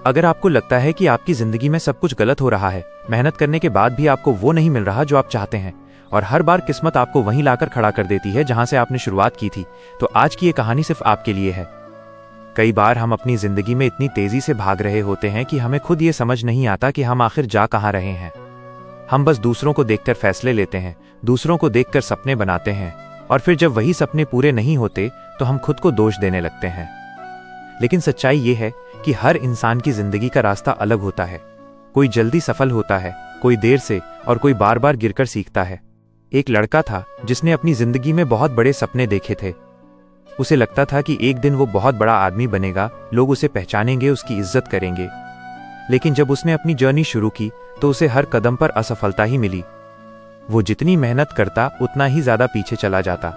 अगर आपको लगता है कि आपकी जिंदगी में सब कुछ गलत हो रहा है, मेहनत करने के बाद भी आपको वो नहीं मिल रहा जो आप चाहते हैं, और हर बार किस्मत आपको वहीं लाकर खड़ा कर देती है जहां से आपने शुरुआत की थी, तो आज की ये कहानी सिर्फ आपके लिए है। कई बार हम अपनी जिंदगी में इतनी तेजी से भाग रहे होते हैं कि हमें खुद ये समझ नहीं आता कि हम आखिर जा कहां रहे हैं। हम बस दूसरों को देखकर फैसले लेते हैं, दूसरों को देखकर सपने बनाते हैं, और फिर जब वही सपने पूरे नहीं होते तो हम खुद को दोष देने लगते हैं। लेकिन सच्चाई ये है कि हर इंसान की जिंदगी का रास्ता अलग होता है। कोई जल्दी सफल होता है, कोई देर से, और कोई बार बार गिरकर सीखता है। एक लड़का था जिसने अपनी जिंदगी में बहुत बड़े सपने देखे थे। उसे लगता था कि एक दिन वो बहुत बड़ा आदमी बनेगा, लोग उसे पहचानेंगे, उसकी इज्जत करेंगे। लेकिन जब उसने अपनी जर्नी शुरू की तो उसे हर कदम पर असफलता ही मिली। वो जितनी मेहनत करता उतना ही ज्यादा पीछे चला जाता।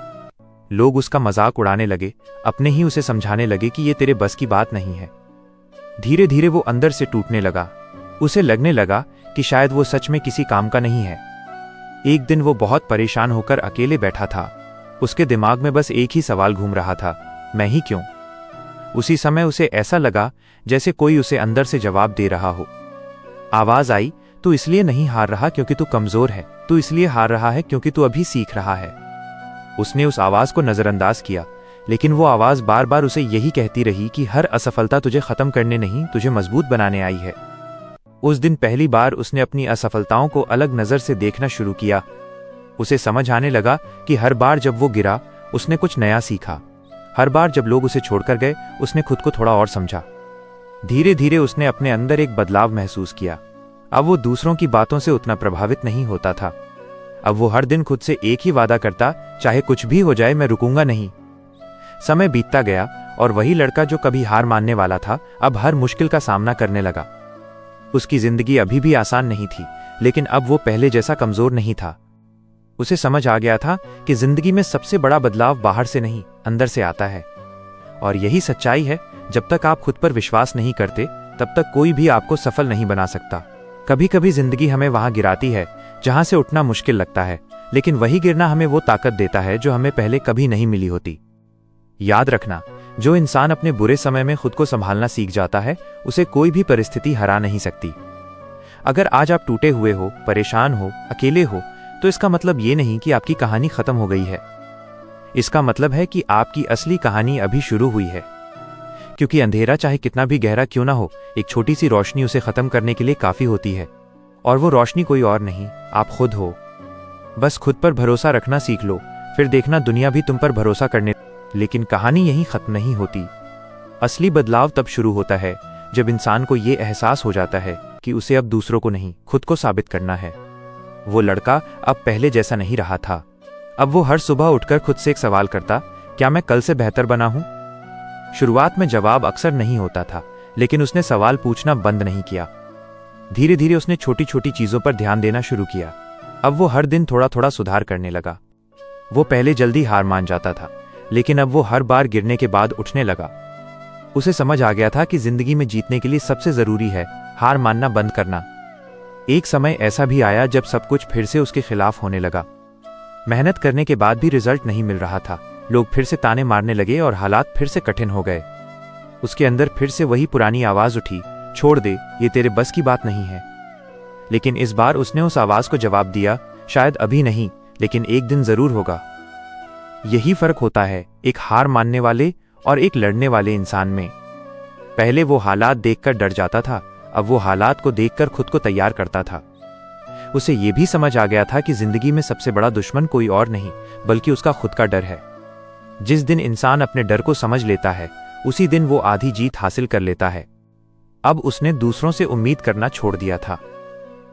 लोग उसका मजाक उड़ाने लगे, अपने ही उसे समझाने लगे कि ये तेरे बस की बात नहीं है। धीरे धीरे वो अंदर से टूटने लगा। उसे लगने लगा कि शायद वो सच में किसी काम का नहीं है। एक दिन वो बहुत परेशान होकर अकेले बैठा था। उसके दिमाग में बस एक ही सवाल घूम रहा था, मैं ही क्यों? उसी समय उसे ऐसा लगा जैसे कोई उसे अंदर से जवाब दे रहा हो। आवाज आई, तू इसलिए नहीं हार रहा क्योंकि तू कमजोर है, तू इसलिए हार रहा है क्योंकि तू अभी सीख रहा है। उसने उस आवाज को नजरअंदाज किया, लेकिन वो आवाज बार बार उसे यही कहती रही कि हर असफलता तुझे खत्म करने नहीं, तुझे मजबूत बनाने आई है। उस दिन पहली बार उसने अपनी असफलताओं को अलग नजर से देखना शुरू किया। उसे समझ आने लगा कि हर बार जब वो गिरा उसने कुछ नया सीखा। हर बार जब लोग उसे छोड़कर गए उसने खुद को थोड़ा और समझा। धीरे धीरे उसने अपने अंदर एक बदलाव महसूस किया। अब वो दूसरों की बातों से उतना प्रभावित नहीं होता था। अब वो हर दिन खुद से एक ही वादा करता, चाहे कुछ भी हो जाए मैं रुकूंगा नहीं। समय बीतता गया और वही लड़का जो कभी हार मानने वाला था अब हर मुश्किल का सामना करने लगा। उसकी जिंदगी अभी भी आसान नहीं थी, लेकिन अब वो पहले जैसा कमजोर नहीं था। उसे समझ आ गया था कि जिंदगी में सबसे बड़ा बदलाव बाहर से नहीं, अंदर से आता है। और यही सच्चाई है, जब तक आप खुद पर विश्वास नहीं करते तब तक कोई भी आपको सफल नहीं बना सकता। कभी कभी जिंदगी हमें वहां गिराती है जहां से उठना मुश्किल लगता है, लेकिन वही गिरना हमें वो ताकत देता है जो हमें पहले कभी नहीं मिली होती। याद रखना, जो इंसान अपने बुरे समय में खुद को संभालना सीख जाता है उसे कोई भी परिस्थिति हरा नहीं सकती। अगर आज आप टूटे हुए हो, परेशान हो, अकेले हो, तो इसका मतलब ये नहीं कि आपकी कहानी खत्म हो गई है। इसका मतलब है कि आपकी असली कहानी अभी शुरू हुई है। क्योंकि अंधेरा चाहे कितना भी गहरा क्यों ना हो, एक छोटी सी रोशनी उसे खत्म करने के लिए काफी होती है। और वो रोशनी कोई और नहीं, आप खुद हो। बस खुद पर भरोसा रखना सीख लो, फिर देखना दुनिया भी तुम पर भरोसा करने। लेकिन कहानी यहीं खत्म नहीं होती। असली बदलाव तब शुरू होता है जब इंसान को ये एहसास हो जाता है कि उसे अब दूसरों को नहीं, खुद को साबित करना है। वो लड़का अब पहले जैसा नहीं रहा था। अब वो हर सुबह उठकर खुद से एक सवाल करता, क्या मैं कल से बेहतर बना हूं? शुरुआत में जवाब अक्सर नहीं होता था, लेकिन उसने सवाल पूछना बंद नहीं किया। धीरे धीरे उसने छोटी छोटी चीजों पर ध्यान देना शुरू किया। अब वो हर दिन थोड़ा थोड़ा सुधार करने लगा। वो पहले जल्दी हार मान जाता था, लेकिन अब वो हर बार गिरने के बाद उठने लगा। उसे समझ आ गया था कि जिंदगी में जीतने के लिए सबसे जरूरी है हार मानना बंद करना। एक समय ऐसा भी आया जब सब कुछ फिर से उसके खिलाफ होने लगा। मेहनत करने के बाद भी रिजल्ट नहीं मिल रहा था। लोग फिर से ताने मारने लगे और हालात फिर से कठिन हो गए। उसके अंदर फिर से वही पुरानी आवाज उठी, छोड़ दे, ये तेरे बस की बात नहीं है। लेकिन इस बार उसने उस आवाज को जवाब दिया, शायद अभी नहीं, लेकिन एक दिन जरूर होगा। यही फर्क होता है एक हार मानने वाले और एक लड़ने वाले इंसान में। पहले वो हालात देखकर डर जाता था, अब वो हालात को देखकर खुद को तैयार करता था। उसे ये भी समझ आ गया था कि जिंदगी में सबसे बड़ा दुश्मन कोई और नहीं बल्कि उसका खुद का डर है। जिस दिन इंसान अपने डर को समझ लेता है उसी दिन वो आधी जीत हासिल कर लेता है। अब उसने दूसरों से उम्मीद करना छोड़ दिया था,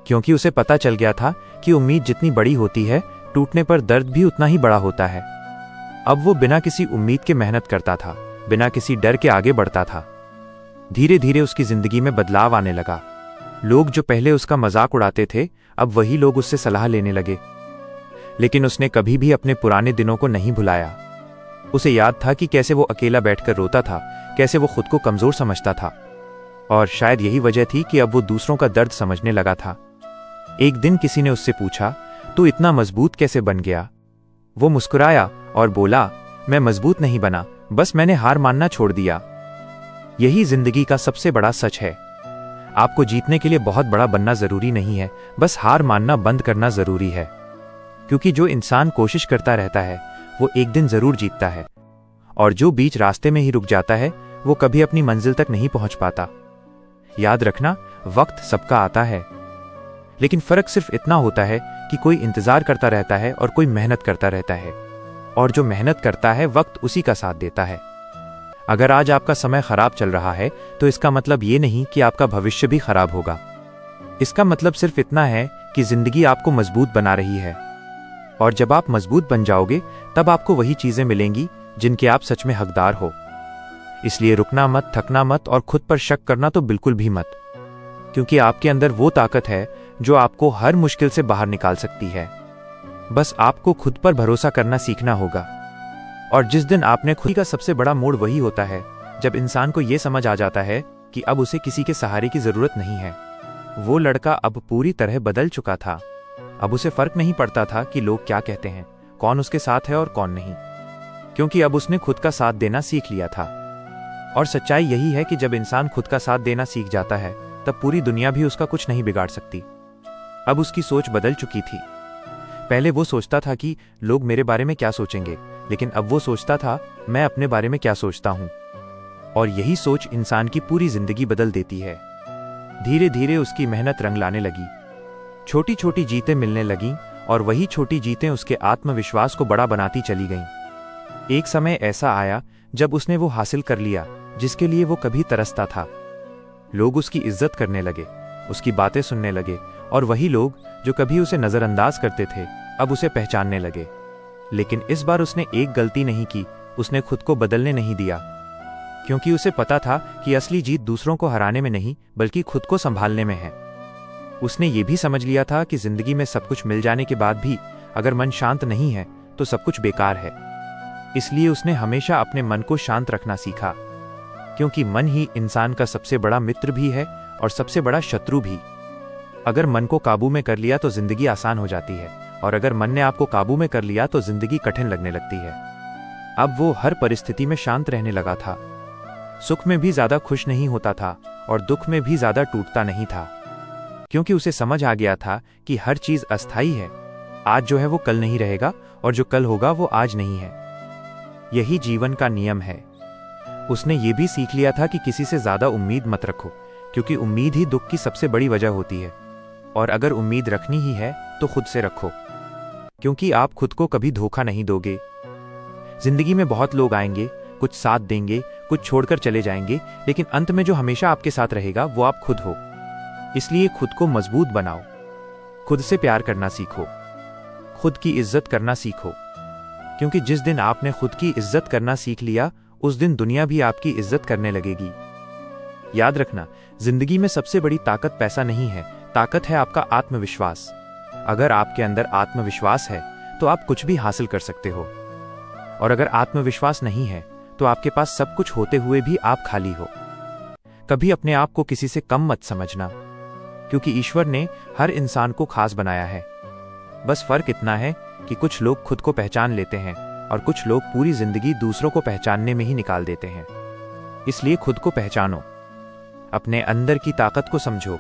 क्योंकि उसे पता चल गया था कि उम्मीद जितनी बड़ी होती है टूटने पर दर्द भी उतना ही बड़ा होता है। अब वो बिना किसी उम्मीद के मेहनत करता था, बिना किसी डर के आगे बढ़ता था। धीरे धीरे उसकी जिंदगी में बदलाव आने लगा। लोग जो पहले उसका मजाक उड़ाते थे अब वही लोग उससे सलाह लेने लगे। लेकिन उसने कभी भी अपने पुराने दिनों को नहीं भुलाया। उसे याद था कि कैसे वो अकेला बैठकर रोता था, कैसे वो खुद को कमजोर समझता था। और शायद यही वजह थी कि अब वो दूसरों का दर्द समझने लगा था। एक दिन किसी ने उससे पूछा, तू इतना मजबूत कैसे बन गया? वो मुस्कुराया और बोला, मैं मजबूत नहीं बना, बस मैंने हार मानना छोड़ दिया। यही जिंदगी का सबसे बड़ा सच है। आपको जीतने के लिए बहुत बड़ा बनना जरूरी नहीं है, बस हार मानना बंद करना जरूरी है। क्योंकि जो इंसान कोशिश करता रहता है वो एक दिन जरूर जीतता है, और जो बीच रास्ते में ही रुक जाता है वो कभी अपनी मंजिल तक नहीं पहुंच पाता। याद रखना, वक्त सबका आता है, लेकिन फर्क सिर्फ इतना होता है कि कोई इंतजार करता रहता है और कोई मेहनत करता रहता है, और जो मेहनत करता है वक्त उसी का साथ देता है। अगर आज आपका समय खराब चल रहा है तो इसका मतलब ये नहीं कि आपका भविष्य भी खराब होगा। इसका मतलब सिर्फ इतना है कि जिंदगी आपको मजबूत बना रही है, और जब आप मजबूत बन जाओगे तब आपको वही चीजें मिलेंगी जिनके आप सच में हकदार हो। इसलिए रुकना मत, थकना मत, और खुद पर शक करना तो बिल्कुल भी मत, क्योंकि आपके अंदर वो ताकत है जो आपको हर मुश्किल से बाहर निकाल सकती है। बस आपको खुद पर भरोसा करना सीखना होगा। और जिस दिन आपने खुद का सबसे बड़ा मोड़ वही होता है जब इंसान को यह समझ आ जाता है कि अब उसे किसी के सहारे की जरूरत नहीं है। वो लड़का अब पूरी तरह बदल चुका था। अब उसे फर्क नहीं पड़ता था कि लोग क्या कहते हैं, कौन उसके साथ है और कौन नहीं, क्योंकि अब उसने खुद का साथ देना सीख लिया था। और सच्चाई यही है कि जब इंसान खुद का साथ देना सीख जाता है तब पूरी दुनिया भी उसका कुछ नहीं बिगाड़ सकती। अब उसकी सोच बदल चुकी थी। पहले वो सोचता था कि लोग मेरे बारे में क्या सोचेंगे, लेकिन अब वो सोचता था मैं अपने बारे में क्या सोचता हूं। और यही सोच इंसान की पूरी जिंदगी बदल देती है। धीरे धीरे उसकी मेहनत रंग लाने लगी, छोटी छोटी जीतें मिलने लगीं, और वही छोटी जीतें उसके आत्मविश्वास को बड़ा बनाती चली गईं। एक समय ऐसा आया जब उसने वो हासिल कर लिया जिसके लिए वो कभी तरसता था। लोग उसकी इज्जत करने लगे, उसकी बातें सुनने लगे, और वही लोग जो कभी उसे नजरअंदाज करते थे अब उसे पहचानने लगे। लेकिन इस बार उसने एक गलती नहीं की, उसने खुद को बदलने नहीं दिया, क्योंकि उसे पता था कि असली जीत दूसरों को हराने में नहीं बल्कि खुद को संभालने में है। उसने ये भी समझ लिया था कि जिंदगी में सब कुछ मिल जाने के बाद भी अगर मन शांत नहीं है तो सब कुछ बेकार है। इसलिए उसने हमेशा अपने मन को शांत रखना सीखा, क्योंकि मन ही इंसान का सबसे बड़ा मित्र भी है और सबसे बड़ा शत्रु भी। अगर मन को काबू में कर लिया तो जिंदगी आसान हो जाती है, और अगर मन ने आपको काबू में कर लिया तो जिंदगी कठिन लगने लगती है। अब वो हर परिस्थिति में शांत रहने लगा था, सुख में भी ज्यादा खुश नहीं होता था और दुख में भी ज्यादा टूटता नहीं था, क्योंकि उसे समझ आ गया था कि हर चीज अस्थायी है। आज जो है वो कल नहीं रहेगा, और जो कल होगा वो आज नहीं है। यही जीवन का नियम है। उसने ये भी सीख लिया था कि किसी से ज्यादा उम्मीद मत रखो, क्योंकि उम्मीद ही दुख की सबसे बड़ी वजह होती है। और अगर उम्मीद रखनी ही है तो खुद से रखो, क्योंकि आप खुद को कभी धोखा नहीं दोगे। जिंदगी में बहुत लोग आएंगे, कुछ साथ देंगे, कुछ छोड़कर चले जाएंगे, लेकिन अंत में जो हमेशा आपके साथ रहेगा वो आप खुद हो। इसलिए खुद को मजबूत बनाओ, खुद से प्यार करना सीखो, खुद की इज्जत करना सीखो, क्योंकि जिस दिन आपने खुद की इज्जत करना सीख लिया उस दिन दुनिया भी आपकी इज्जत करने लगेगी। याद रखना, जिंदगी में सबसे बड़ी ताकत पैसा नहीं है, ताकत है आपका आत्मविश्वास। अगर आपके अंदर आत्मविश्वास है तो आप कुछ भी हासिल कर सकते हो, और अगर आत्मविश्वास नहीं है तो आपके पास सब कुछ होते हुए भी आप खाली हो। कभी अपने आप को किसी से कम मत समझना, क्योंकि ईश्वर ने हर इंसान को खास बनाया है। बस फर्क इतना है कि कुछ लोग खुद को पहचान लेते हैं और कुछ लोग पूरी जिंदगी दूसरों को पहचानने में ही निकाल देते हैं। इसलिए खुद को पहचानो, अपने अंदर की ताकत को समझो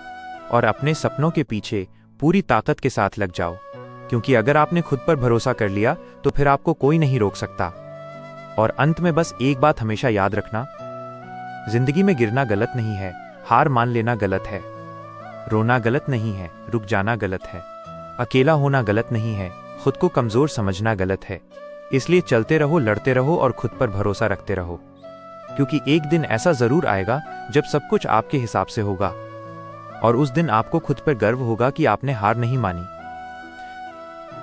और अपने सपनों के पीछे पूरी ताकत के साथ लग जाओ, क्योंकि अगर आपने खुद पर भरोसा कर लिया तो फिर आपको कोई नहीं रोक सकता। और अंत में बस एक बात हमेशा याद रखना, जिंदगी में गिरना गलत नहीं है, हार मान लेना गलत है, रोना गलत नहीं है, रुक जाना गलत है, अकेला होना गलत नहीं है, खुद को कमजोर समझना गलत है। इसलिए चलते रहो, लड़ते रहो और खुद पर भरोसा रखते रहो, क्योंकि एक दिन ऐसा जरूर आएगा जब सब कुछ आपके हिसाब से होगा, और उस दिन आपको खुद पर गर्व होगा कि आपने हार नहीं मानी।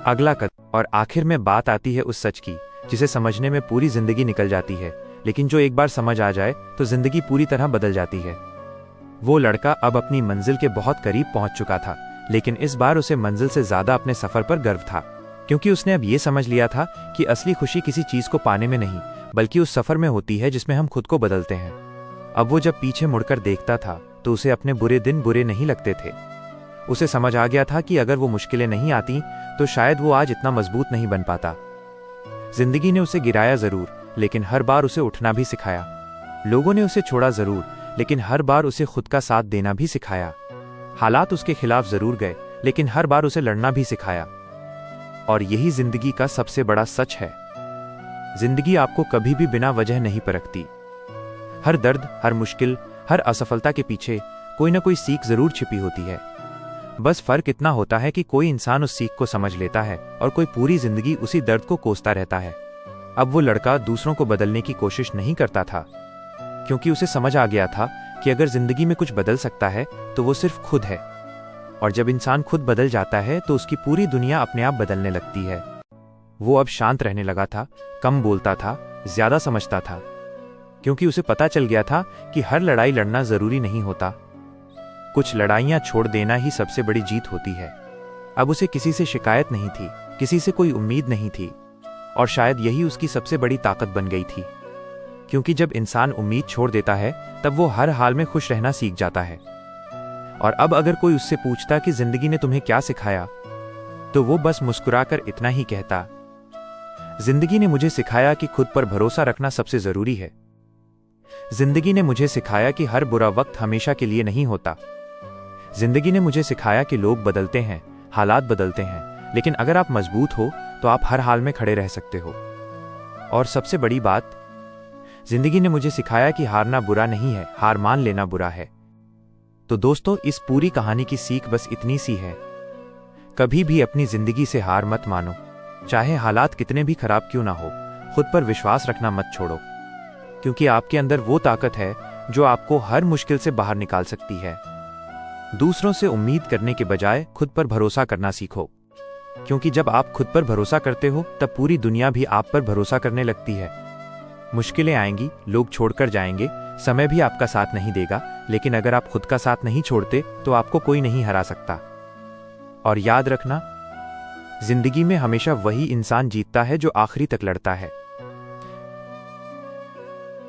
अगला कदम। और आखिर में बात आती है उस सच की जिसे समझने में पूरी जिंदगी निकल जाती है, लेकिन जो एक बार समझ आ जाए तो जिंदगी पूरी तरह बदल जाती है। वो लड़का अब अपनी मंजिल के बहुत करीब पहुंच चुका था, लेकिन इस बार उसे मंजिल से ज्यादा अपने सफर पर गर्व था, क्योंकि उसने अब ये समझ लिया था कि असली खुशी किसी चीज को पाने में नहीं बल्कि उस सफर में होती है जिसमें हम खुद को बदलते हैं। अब वो जब पीछे मुड़कर देखता था तो उसे अपने बुरे दिन बुरे नहीं लगते थे। उसे समझ आ गया था कि अगर वो मुश्किलें नहीं आती तो शायद वो आज इतना मजबूत नहीं बन पाता। जिंदगी ने उसे गिराया जरूर, लेकिन हर बार उसे उठना भी सिखाया। लोगों ने उसे छोड़ा जरूर, लेकिन हर बार उसे खुद का साथ देना भी सिखाया। हालात उसके खिलाफ जरूर गए, लेकिन हर बार उसे लड़ना भी सिखाया। और यही जिंदगी का सबसे बड़ा सच है। जिंदगी आपको कभी भी बिना वजह नहीं परखती। हर दर्द, हर मुश्किल, हर असफलता के पीछे कोई ना कोई सीख जरूर छिपी होती है। बस फर्क इतना होता है कि कोई इंसान उस सीख को समझ लेता है और कोई पूरी जिंदगी उसी दर्द को कोसता रहता है। अब वो लड़का दूसरों को बदलने की कोशिश नहीं करता था, क्योंकि उसे समझ आ गया था कि अगर जिंदगी में कुछ बदल सकता है तो वो सिर्फ खुद है। और जब इंसान खुद बदल जाता है तो उसकी पूरी दुनिया अपने आप बदलने लगती है। वो अब शांत रहने लगा था, कम बोलता था, ज्यादा समझता था, क्योंकि उसे पता चल गया था कि हर लड़ाई लड़ना जरूरी नहीं होता। कुछ लड़ाइयां छोड़ देना ही सबसे बड़ी जीत होती है। अब उसे किसी से शिकायत नहीं थी, किसी से कोई उम्मीद नहीं थी, और शायद यही उसकी सबसे बड़ी ताकत बन गई थी। क्योंकि जब इंसान उम्मीद छोड़ देता है तब वो हर हाल में खुश रहना सीख जाता है। और अब अगर कोई उससे पूछता कि जिंदगी ने तुम्हें क्या सिखाया, तो वो बस मुस्कुराकर इतना ही कहता, जिंदगी ने मुझे सिखाया कि खुद पर भरोसा रखना सबसे जरूरी है। जिंदगी ने मुझे सिखाया कि हर बुरा वक्त हमेशा के लिए नहीं होता। जिंदगी ने मुझे सिखाया कि लोग बदलते हैं, हालात बदलते हैं, लेकिन अगर आप मजबूत हो तो आप हर हाल में खड़े रह सकते हो। और सबसे बड़ी बात, जिंदगी ने मुझे सिखाया कि हारना बुरा नहीं है, हार मान लेना बुरा है। तो दोस्तों, इस पूरी कहानी की सीख बस इतनी सी है, कभी भी अपनी जिंदगी से हार मत मानो। चाहे हालात कितने भी खराब क्यों ना हो, खुद पर विश्वास रखना मत छोड़ो, क्योंकि आपके अंदर वो ताकत है जो आपको हर मुश्किल से बाहर निकाल सकती है। दूसरों से उम्मीद करने के बजाय खुद पर भरोसा करना सीखो, क्योंकि जब आप खुद पर भरोसा करते हो तब पूरी दुनिया भी आप पर भरोसा करने लगती है। मुश्किलें आएंगी, लोग छोड़कर जाएंगे, समय भी आपका साथ नहीं देगा, लेकिन अगर आप खुद का साथ नहीं छोड़ते तो आपको कोई नहीं हरा सकता। और याद रखना, जिंदगी में हमेशा वही इंसान जीतता है जो आखिरी तक लड़ता है।